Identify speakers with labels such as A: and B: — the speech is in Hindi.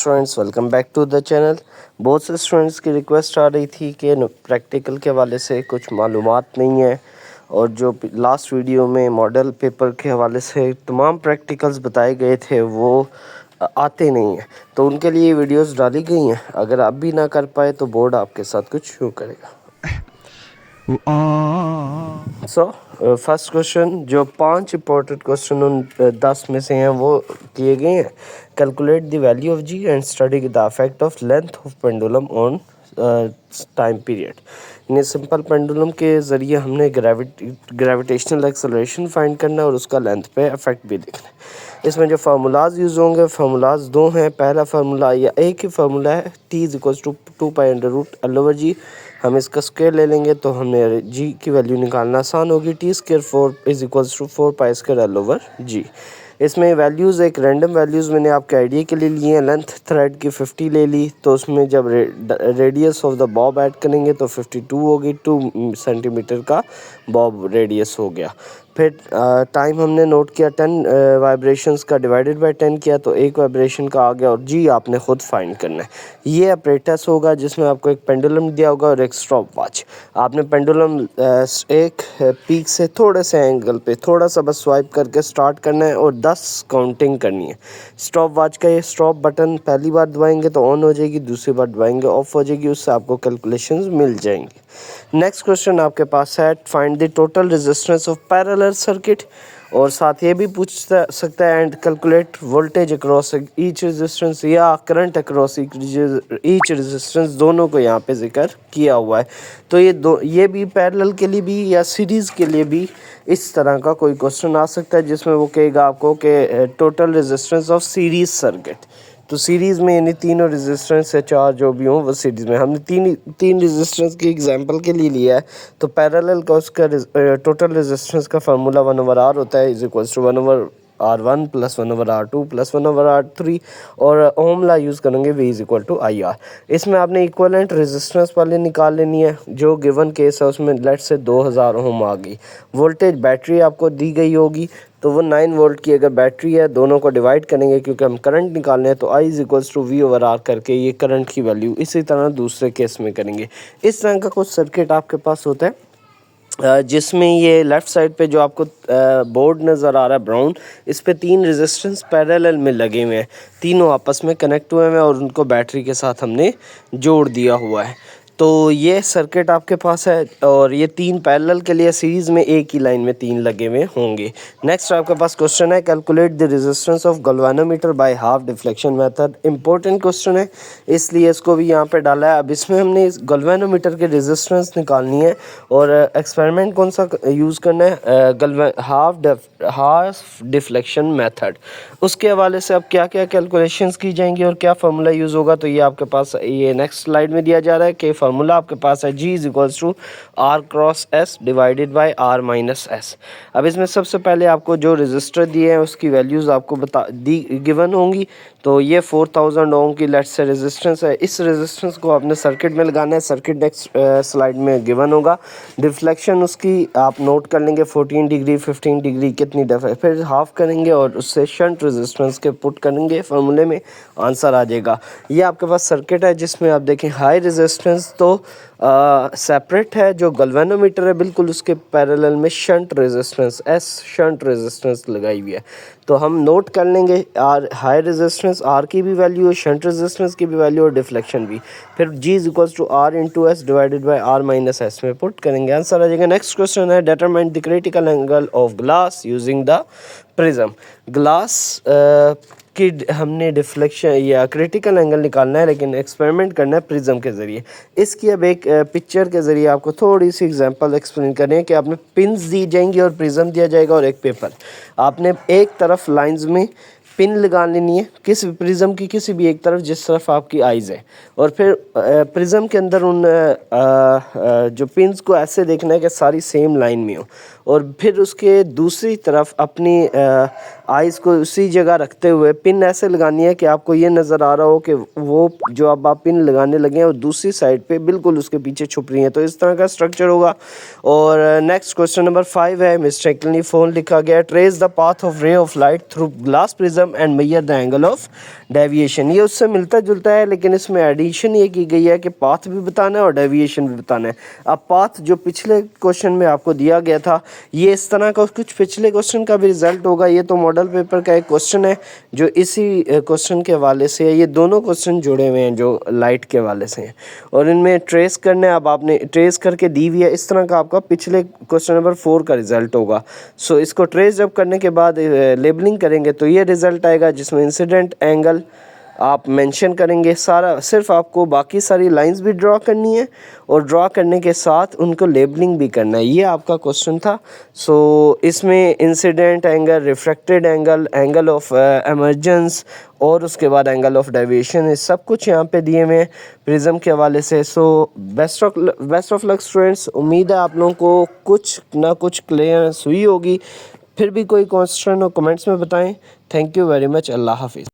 A: Students, welcome back to the channel. बहुत से स्टूडेंट्स की रिक्वेस्ट आ रही थी कि प्रैक्टिकल के हवाले से कुछ मालूमात नहीं है, और जो लास्ट वीडियो में मॉडल पेपर के हवाले से तमाम प्रैक्टिकल्स बताए गए थे वो आते नहीं हैं, तो उनके लिए वीडियोस डाली गई हैं। अगर आप भी ना कर पाए तो बोर्ड आपके साथ कुछ शो करेगा। फर्स्ट क्वेश्चन, जो 5 इंपॉर्टेंट क्वेश्चन उन 10 में से हैं वो किए गए हैं। Calculate the value of g and study the effect of length of pendulum on time period. यानी सिंपल पेंडुलम के ज़रिए हमने ग्रेविटेशनल एक्सेलरेशन फाइंड करना है और उसका लेंथ पे इफेक्ट भी देखना है। इसमें जो फार्मूलाज यूज़ होंगे, फार्मूलाज दो हैं। पहला फार्मूला या एक ही फार्मूला है, T is equals to 2π√L/g। हम इसका स्क्वायर ले लेंगे तो हमें जी की वैल्यू निकालना आसान होगी। T square 4 is equals to 4π²L/g। इसमें वैल्यूज़ एक रैंडम वैल्यूज़ मैंने आपके आइडिया के लिए लिए हैं। लेंथ थ्रेड की 50 ले ली, तो उसमें जब radius of the Bob add करेंगे तो 52 होगी। 2 सेंटीमीटर का बॉब रेडियस हो गया। फिर टाइम हमने नोट किया, 10 वाइब्रेशंस का डिवाइडेड बाय 10 किया तो एक वाइब्रेशन का आ गया, और जी आपने खुद फाइंड करना है। ये अपरेटस होगा जिसमें आपको एक पेंडुलम दिया होगा और एक स्टॉप वॉच। आपने पेंडुलम एक पीक से थोड़े से एंगल पे थोड़ा सा बस स्वाइप करके स्टार्ट करना है और 10 काउंटिंग करनी है। स्टॉप वॉच का ये स्टॉप बटन पहली बार दबाएंगे तो ऑन हो जाएगी, दूसरी बार दबाएंगे ऑफ हो जाएगी। उससे आपको कैलकुलेशंस मिल जाएंगी। नेक्स्ट क्वेश्चन आपके पास है, find the total resistance of parallel circuit, और साथ ये भी पूछ सकता है and calculate voltage across each resistance या करंट अक्रॉस ईच रेजिस्टेंस। दोनों को यहाँ पे जिक्र किया हुआ है। तो ये भी पैरेलल के लिए भी या सीरीज़ के लिए भी इस तरह का कोई क्वेश्चन आ सकता है जिसमें वो कहेगा आपको कि total resistance of series circuit. तो सीरीज़ में यानी तीनों रेजिस्टेंस या चार जो भी हों वो सीरीज़ में, हमने तीन रेजिस्टेंस की एग्जांपल के लिए लिया है। तो पैरेलल का उसका टोटल रेजिस्टेंस का फार्मूला 1/R होता है, is equals to 1/R1 + 1/R2 + 1/R3, और ओमला यूज़ करेंगे V is equal to IR। इसमें आपने इक्वलेंट रेजिस्टेंस वाले निकाल लेनी है। जो गिवन केस है उसमें लेट से 2000 ओम आ गई। वोल्टेज बैटरी आपको दी गई होगी, तो वो 9 वोल्ट की अगर बैटरी है, दोनों को डिवाइड करेंगे क्योंकि हम करंट निकालने हैं, तो I is equals to V/R करके ये करंट की वैल्यू इसी तरह दूसरे केस में करेंगे। इस तरह का कुछ सर्किट आपके पास होता है जिसमें ये लेफ़्ट साइड पे जो आपको बोर्ड नज़र आ रहा है ब्राउन, इस पे 3 रेजिस्टेंस पैरेलल में लगे हुए हैं, तीनों आपस में कनेक्ट हुए हैं और उनको बैटरी के साथ हमने जोड़ दिया हुआ है। तो ये सर्किट आपके पास है, और ये 3 पैरेलल के लिए सीरीज़ में एक ही लाइन में 3 लगे हुए होंगे। नेक्स्ट आपके पास क्वेश्चन है, calculate the resistance of galvanometer by half deflection method. Important question है इसलिए इसको भी यहाँ पे डाला है। अब इसमें हमने इस गैल्वेनोमीटर के रेजिस्टेंस निकालनी है, और एक्सपेरिमेंट कौन सा यूज़ करना है, हाफ डिफ्लेक्शन मेथड। उसके हवाले से अब क्या क्या कैलकुलेशंस की जाएंगी और क्या फार्मूला यूज़ होगा, तो ये आपके पास ये नेक्स्ट स्लाइड में दिया जा रहा है कि फार्मूला आपके पास है G is equals to R×S divided by R-S। अब इसमें सबसे पहले आपको जो रजिस्टर दिए हैं उसकी वैल्यूज़ आपको गिवन होंगी। तो ये 4000 ओम की लेट्स से रेजिस्टेंस है। इस रेजिस्टेंस को आपने सर्किट में लगाना है। सर्किट नेक्स्ट स्लाइड में गिवन होगा। डिफ्लेक्शन उसकी आप नोट कर लेंगे, 14 डिग्री 15 डिग्री कितनी दफ़ा, फिर हाफ करेंगे और उससे शंट रेजिस्टेंस के पुट करेंगे फार्मूले में, आंसर आ जाएगा। ये आपके पास सर्किट है जिसमें आप देखें हाई रेजिस्टेंस तो सेपरेट है, जो गैल्वेनोमीटर है बिल्कुल उसके पैरेलल में शंट रेजिस्टेंस शंट रेजिस्टेंस लगाई हुई है। तो हम नोट कर लेंगे आर हाई रेजिस्टेंस, आर की भी वैल्यू है, शंट रेजिस्टेंस की भी वैल्यू और डिफ्लेक्शन भी। फिर G is equals to R×S divided by R-S में पुट करेंगे, आंसर आ जाएगा। नेक्स्ट क्वेश्चन है, determine the critical angle of glass using the prism. Glass कि हमने डिफ्लेक्शन या क्रिटिकल एंगल निकालना है, लेकिन एक्सपेरिमेंट करना है प्रिज्म के ज़रिए। इसकी अब एक पिक्चर के ज़रिए आपको थोड़ी सी एग्जांपल एक्सप्लेन करनी है कि आपने पिन्स दी जाएंगी और प्रिज्म दिया जाएगा और एक पेपर। आपने एक तरफ लाइंस में पिन लगा लेनी है, किसी प्रिज्म की किसी भी एक तरफ जिस तरफ आपकी आइज़ है, और फिर प्रिज्म के अंदर उन जो पिन्स को ऐसे देखना है कि सारी सेम लाइन में हो, और फिर उसके दूसरी तरफ अपनी आइज़ को उसी जगह रखते हुए पिन ऐसे लगानी है कि आपको ये नज़र आ रहा हो कि वो जो अब आप पिन लगाने लगे हैं वो दूसरी साइड पे बिल्कुल उसके पीछे छुप रही हैं। तो इस तरह का स्ट्रक्चर होगा। और नेक्स्ट क्वेश्चन नंबर 5 है, मिस्टेकनली फ़ोन लिखा गया, trace the path of ray of light through glass prism and measure the angle of deviation. ये उससे मिलता जुलता है, लेकिन इसमें एडिशन ये की गई है कि पाथ भी बताना है और डेविएशन भी बताना है। अब पाथ जो पिछले क्वेश्चन में आपको दिया गया था, ये इस तरह का कुछ पिछले क्वेश्चन का भी रिजल्ट होगा। ये तो मॉडल पेपर का एक क्वेश्चन है जो इसी क्वेश्चन के हवाले से है। ये दोनों क्वेश्चन जुड़े हुए हैं जो लाइट के हवाले से हैं और इनमें ट्रेस करने, अब आपने ट्रेस करके दी हुई है। इस तरह का आपका पिछले क्वेश्चन नंबर 4 का रिजल्ट होगा। सो इसको ट्रेस जब करने के बाद लेबलिंग करेंगे तो ये रिजल्ट आएगा, जिसमें इंसिडेंट एंगल आप मेंशन करेंगे। सारा सिर्फ आपको बाकी सारी लाइंस भी ड्रॉ करनी है और ड्रॉ करने के साथ उनको लेबलिंग भी करना है। ये आपका क्वेश्चन था। सो इसमें incident angle, refracted angle, angle of emergence और उसके बाद एंगल ऑफ डेविएशन, ये सब कुछ यहाँ पे दिए हुए हैं प्रिज्म के हवाले से। So best of luck students. उम्मीद है आप लोगों को कुछ ना कुछ क्लियरेंस हुई होगी। फिर भी कोई क्वेश्चन हो कमेंट्स में बताएं। Thank you very much. अल्लाह हाफिज़।